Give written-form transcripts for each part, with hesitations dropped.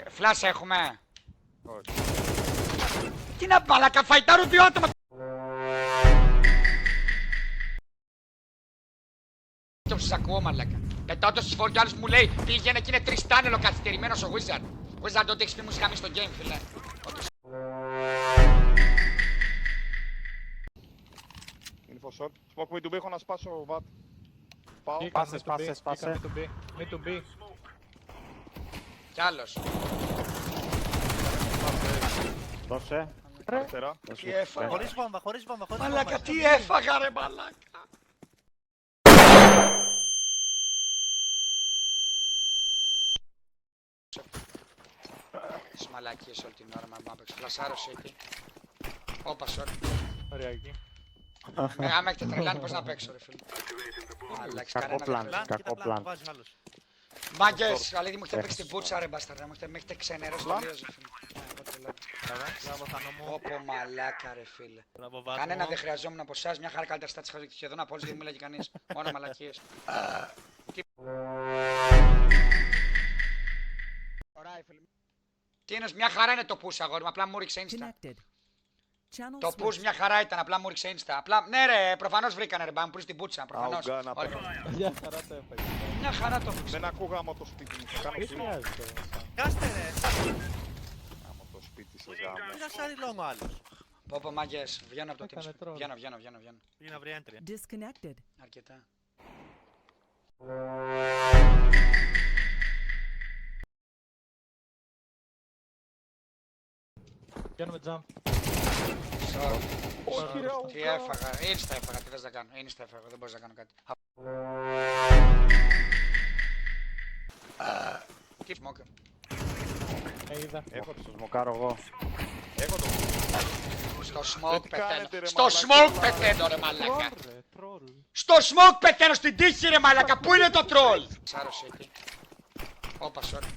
Φλάσσα έχουμε. Τι να μαλακα, φαϊτάρουν 2 άτομα. Το σας ακούω μαλακα. Πετάω το συσφόρο κι άλλος μου λέει πήγαινε και είναι 3 τάνελο καθυστερημένος ο Wizard. Wizard ό,τι έχεις πει μου σκάμει στο game φίλε. Info short. Smoke me to B, έχω να σπάσω βατ. Πάω. Πάσε. Μη του μπει. Κι άλλος. Δώσε. Αριστερά. Τι έφαγα. Χωρίς βόμβα. Μαλακα, τι έφαγα ρε μαλακα. Τις μαλακίες όλη την ώρα μα παίξω. Φλασάρω City. Όπα, sorry. Ωραία εκεί. Άμα έχετε τρελάνει πώς να παίξω ρε φίλε. Μαλακς, κανένα. Κακό πλάν. Μάγκες, αλήθεια μου έχετε παίξει την πουτσα ρε μπάσταρδα. Με έχετε ξενερώσει τελείως ρε φίλε. Μπράβο Θάνο μου. Όπο μαλάκα ρε φίλε. Μπράβο Βάτο Κανένα μου. δεν χρειαζόμουν από εσάς, μια χαρά καλύτερα στα είχα σχεδόν από όλους, δεν μου λέγει κανείς. Μόνο μαλακίες. Τι είναι, μια χαρά είναι το push αγόρι μου, απλά μου ρίξε insta. Το push μια χαρά ήταν, απλά μου ρίξε insta. Απλά, ναι ρε, προφανώς βρήκανε ρε, μου πουλήσει την πουτσα, προφανώς. Για χαρά το έφαγε. Μια χαρά το push. Δεν ακούγαμε το σπίτι μου. Θα κάνω Τι φίλο. χρειάζεται. Κάστε ρε. Γάμο το σπίτι σε γάμο. Πήγα σάρι λόγο ο άλλος. Πω μάγκες, βγαίνω από το Έκανε team. troll. Βγαίνω. Πήγε να βρει έντρια. Disconnected. Αρκετά. Κάνουμε jump. Όχι ρε, Τι έφαγα, insta έφαγα, τι θες να κάνω, insta έφαγα, δεν μπορείς να κάνω κάτι. Τι smoke. Είδα. Έχω το Σμοκάρω εγώ. Έχω το. Στο smoke τι κάνετε, πεθαίνω. ρε, Στο μαλάκα. smoke πεθαίνω ρε μαλάκα. Τρόλ. Στο smoke πεθαίνω στην τύχη ρε μαλάκα. Πού είναι το troll. Σάρο City. Όπα sorry.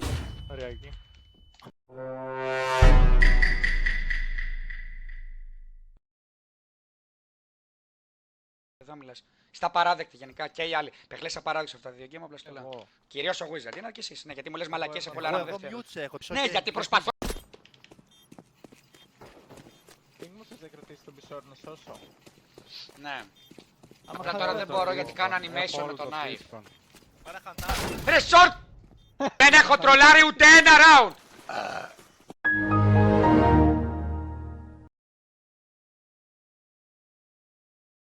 Ωραία εκεί. Εδώ μιλάς. Στα παράδεκτη γενικά και οι άλλοι. Παιχλές απαράδεκτος αυτά τα δύο game απλά στο λέω. Κυρίως ο Wizard. Είναι και εσείς. Ναι, γιατί μου λες μαλακίες σε πολλά Εγώ ράντα δεύτερα. μιούτς έχω. Ναι, γιατί προσπαθώ. Τι μου θες να κρατήσεις τον πισόρ να σώσω. Ναι. Άμα Απλά τώρα χαλάρω δεν το μπορώ λίγο. γιατί κάνω Έχω animation με όλους το τους knife. φύσκων. Παρά χαντά. Ρε short! Δεν έχω τρολάρει ούτε ένα round!